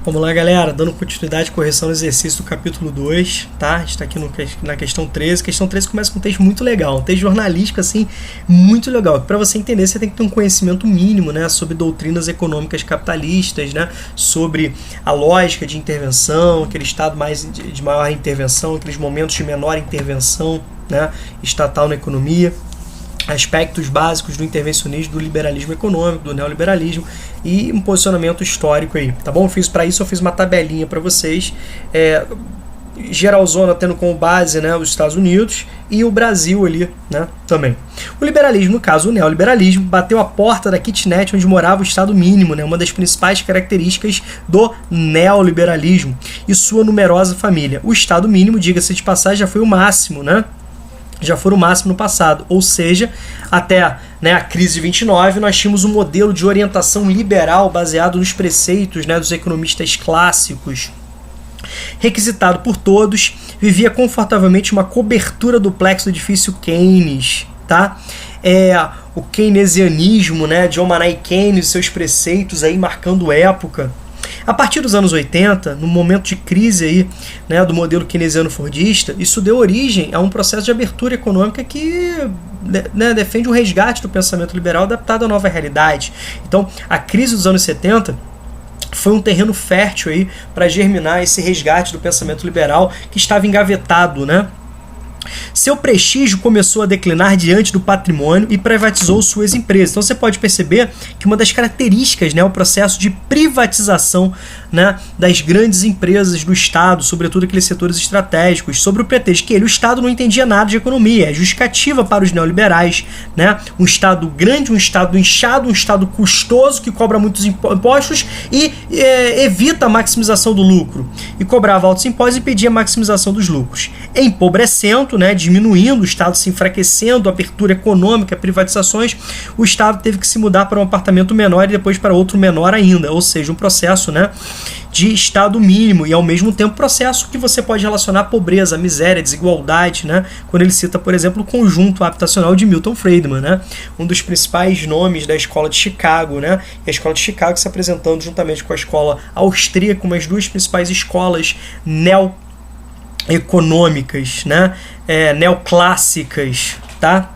Vamos lá, galera, dando continuidade à correção do exercício do capítulo 2, tá? A gente está aqui na questão 13. Questão 13 começa com um texto muito legal, um texto jornalístico, assim, muito legal. Para você entender, você tem que ter um conhecimento mínimo, né, sobre doutrinas econômicas capitalistas, né, sobre a lógica de intervenção, aquele estado de maior intervenção, aqueles momentos de menor intervenção, né, estatal na economia, aspectos básicos do intervencionismo, do liberalismo econômico, do neoliberalismo e um posicionamento histórico aí, tá bom? Para isso eu fiz uma tabelinha para vocês, geralzona tendo como base, né, os Estados Unidos e o Brasil ali, né, também. O liberalismo, no caso o neoliberalismo, bateu a porta da kitnet onde morava o Estado mínimo, né, uma das principais características do neoliberalismo e sua numerosa família. O Estado mínimo, diga-se de passagem, já foi o máximo, né? Já foram o máximo no passado, ou seja, até, né, a crise de 29 nós tínhamos um modelo de orientação liberal baseado nos preceitos, né, dos economistas clássicos, requisitado por todos, vivia confortavelmente uma cobertura duplex do edifício Keynes, tá? O keynesianismo, né, John Maynard Keynes e seus preceitos aí marcando época. A partir dos anos 80, no momento de crise aí, né, do modelo keynesiano-fordista, isso deu origem a um processo de abertura econômica que, né, defende um resgate do pensamento liberal adaptado à nova realidade. Então, a crise dos anos 70 foi um terreno fértil aí para germinar esse resgate do pensamento liberal que estava engavetado, né? Seu prestígio começou a declinar diante do patrimônio e privatizou suas empresas. Então você pode perceber que uma das características, né, é o processo de privatização, né, das grandes empresas do Estado, sobretudo aqueles setores estratégicos, sobre o pretexto que o Estado não entendia nada de economia. É justificativa para os neoliberais, né, um Estado grande, um Estado inchado, um Estado custoso que cobra muitos impostos e evita a maximização do lucro. E cobrava altos impostos e impedia a maximização dos lucros. Empobrecendo, né, diminuindo, o Estado se enfraquecendo, abertura econômica, privatizações, o Estado teve que se mudar para um apartamento menor e depois para outro menor ainda, ou seja, um processo, né, de Estado mínimo e ao mesmo tempo processo que você pode relacionar a pobreza, a miséria, a desigualdade, né, quando ele cita, por exemplo, o conjunto habitacional de Milton Friedman, né, um dos principais nomes da escola de Chicago, né, e a escola de Chicago se apresentando juntamente com a escola austríaca como as duas principais escolas econômicas, né, neoclássicas, tá?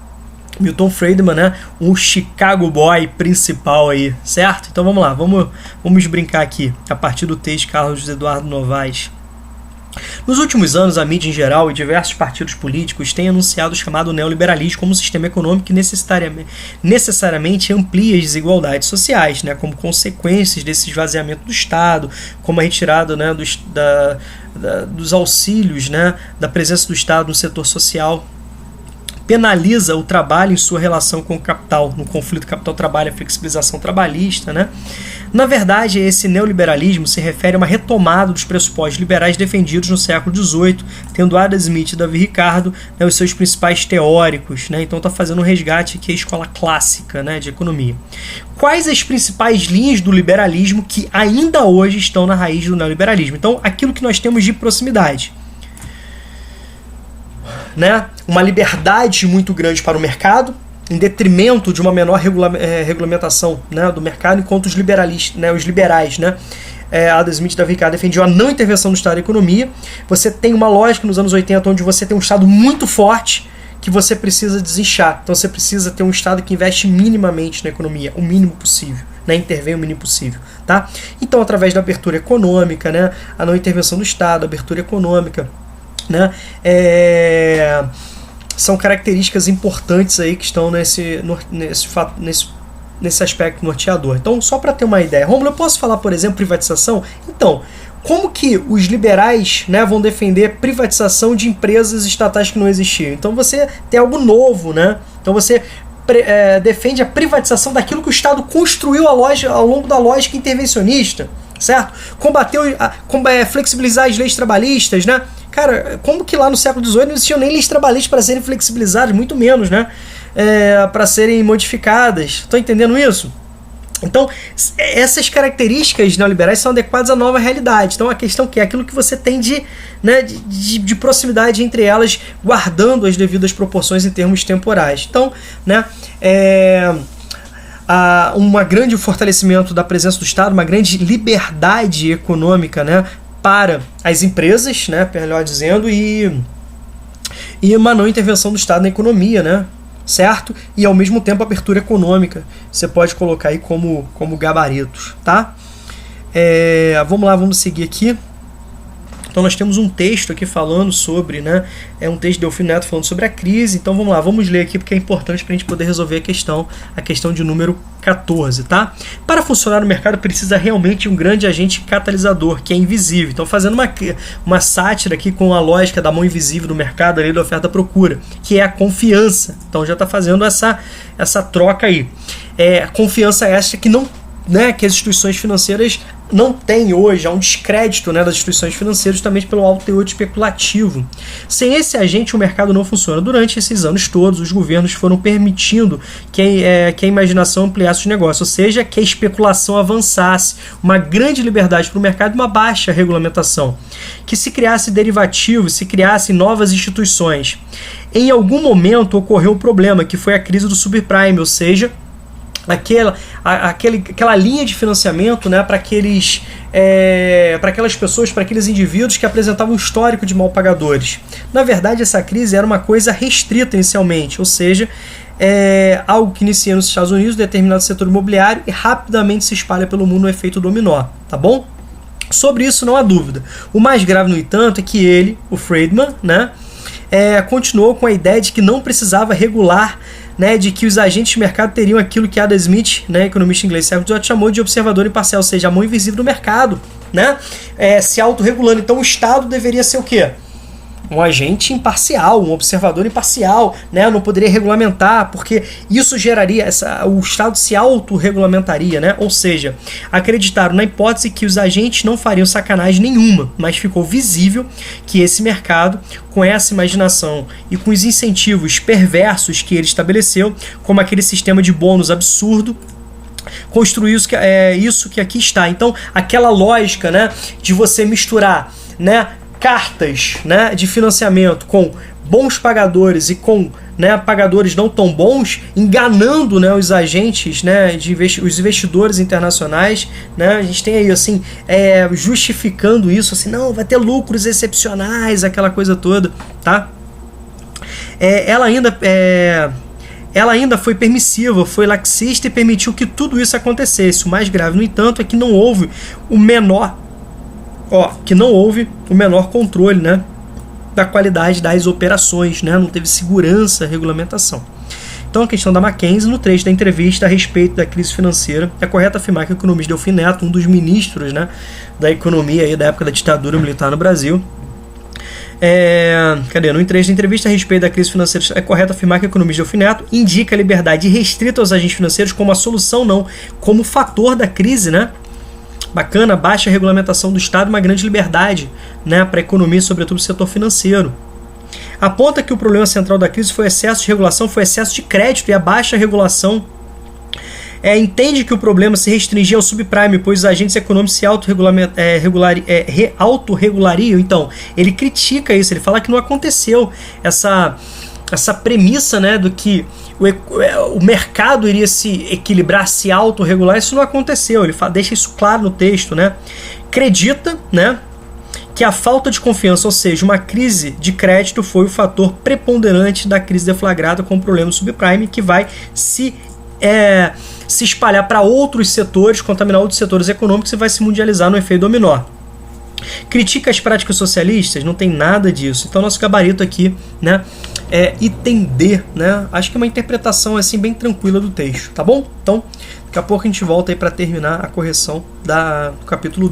Milton Friedman, né, um Chicago Boy principal aí, certo? Então vamos lá, vamos brincar aqui, a partir do texto de Carlos Eduardo Novaes. Nos últimos anos, a mídia em geral e diversos partidos políticos têm anunciado o chamado neoliberalismo como um sistema econômico que necessariamente amplia as desigualdades sociais, né, como consequências desse esvaziamento do Estado, como a retirada, né, dos auxílios, né, da presença do Estado no setor social, penaliza o trabalho em sua relação com o capital, no conflito capital-trabalho, a flexibilização trabalhista, né? Na verdade, esse neoliberalismo se refere a uma retomada dos pressupostos liberais defendidos no século XVIII, tendo Adam Smith e Davi Ricardo, né, os seus principais teóricos, né? Então está fazendo um resgate aqui à escola clássica, né, de economia. Quais as principais linhas do liberalismo que ainda hoje estão na raiz do neoliberalismo? Então, aquilo que nós temos de proximidade, né? Uma liberdade muito grande para o mercado, em detrimento de uma menor regulamentação, né, do mercado, enquanto os liberais, né, Adam Smith e Davi Ricardo defendiam a não intervenção do Estado na economia. Você tem uma lógica nos anos 80 onde você tem um Estado muito forte que você precisa desinchar. Então você precisa ter um Estado que investe minimamente na economia, o mínimo possível, né, intervém o mínimo possível, tá? Então, através da abertura econômica, né, a não intervenção do Estado, a abertura econômica, né, são características importantes aí que estão nesse aspecto norteador. Então, só para ter uma ideia, Rômulo, eu posso falar, por exemplo, privatização? Então, como que os liberais, né, vão defender privatização de empresas estatais que não existiam? Então, você tem algo novo, né? Então, você defende a privatização daquilo que o Estado construiu ao longo da lógica intervencionista, certo? Flexibilizar as leis trabalhistas, né? Cara, como que lá no século XVIII não existiam nem leis trabalhistas para serem flexibilizadas, muito menos, né? Para serem modificadas. Estão entendendo isso? Então, essas características neoliberais são adequadas à nova realidade. Então, a questão é aquilo que você tem de proximidade entre elas, guardando as devidas proporções em termos temporais. Então, né, um grande fortalecimento da presença do Estado, uma grande liberdade econômica, né, para as empresas, né, melhor dizendo, e uma não intervenção do Estado na economia, né, certo? E ao mesmo tempo abertura econômica, você pode colocar aí como gabaritos, tá? Vamos lá, vamos seguir aqui. Então nós temos um texto aqui falando sobre, né, um texto de Delfim Neto falando sobre a crise. Então vamos lá, vamos ler aqui porque é importante para a gente poder resolver a questão de número 14, tá? Para funcionar no mercado precisa realmente de um grande agente catalisador, que é invisível. Então fazendo uma sátira aqui com a lógica da mão invisível do mercado, ali da oferta-procura, que é a confiança. Então já está fazendo essa troca aí. Confiança essa que não, né, que as instituições financeiras não têm hoje, há um descrédito, né, das instituições financeiras justamente pelo alto teor especulativo. Sem esse agente o mercado não funciona. Durante esses anos todos os governos foram permitindo que a imaginação ampliasse os negócios, ou seja, que a especulação avançasse, uma grande liberdade para o mercado e uma baixa regulamentação, que se criasse derivativos, se criassem novas instituições. Em algum momento ocorreu um problema, que foi a crise do subprime, ou seja, aquela linha de financiamento, né, para aquelas pessoas, para aqueles indivíduos que apresentavam um histórico de mal pagadores. Na verdade, essa crise era uma coisa restrita inicialmente, ou seja, algo que inicia nos Estados Unidos, determinado setor imobiliário, e rapidamente se espalha pelo mundo no efeito dominó, tá bom? Sobre isso não há dúvida. O mais grave, no entanto, é que ele, o Friedman, né, continuou com a ideia de que não precisava regular, né, de que os agentes de mercado teriam aquilo que Adam Smith, né, economista inglês, chamou de observador imparcial, ou seja, a mão invisível do mercado, né, se autorregulando. Então o Estado deveria ser o quê? Um agente imparcial, um observador imparcial, né? Não poderia regulamentar, porque isso geraria, o Estado se autorregulamentaria, né? Ou seja, acreditaram na hipótese que os agentes não fariam sacanagem nenhuma, mas ficou visível que esse mercado, com essa imaginação e com os incentivos perversos que ele estabeleceu, como aquele sistema de bônus absurdo, construiu isso que aqui está. Então, aquela lógica, né, de você misturar, né, cartas, né, de financiamento com bons pagadores e com, né, pagadores não tão bons, enganando, né, os agentes, né, os investidores internacionais, né, a gente tem aí assim, justificando isso, assim, não, vai ter lucros excepcionais, aquela coisa toda, tá? Ela ainda foi permissiva, foi laxista e permitiu que tudo isso acontecesse. O mais grave, no entanto, é que não houve o menor controle, né, da qualidade das operações, né, não teve segurança, regulamentação. Então a questão da Mackenzie, no trecho da entrevista a respeito da crise financeira, é correto afirmar que o economista Delfim Neto, um dos ministros, né, da economia aí da época da ditadura militar no Brasil, no trecho da entrevista a respeito da crise financeira, é correto afirmar que o economista Delfim Neto indica a liberdade restrita aos agentes financeiros como a solução, não como fator da crise, né? Bacana, baixa regulamentação do Estado e uma grande liberdade, né, para a economia, sobretudo o setor financeiro. Aponta que o problema central da crise foi excesso de regulação, foi excesso de crédito e a baixa regulação. Entende que o problema se restringia ao subprime, pois os agentes econômicos se autorregulariam. Então, ele critica isso, ele fala que não aconteceu essa premissa, né, do que o mercado iria se equilibrar, se autorregular. Isso não aconteceu, ele deixa isso claro no texto, né? Acredita, né, que a falta de confiança, ou seja, uma crise de crédito, foi o fator preponderante da crise deflagrada com o problema do subprime, que vai se espalhar para outros setores, contaminar outros setores econômicos e vai se mundializar no efeito dominó. Critica as práticas socialistas? Não tem nada disso. Então nosso gabarito aqui, né, é item D, né? Acho que é uma interpretação assim bem tranquila do texto, tá bom? Então, daqui a pouco a gente volta aí para terminar a correção do capítulo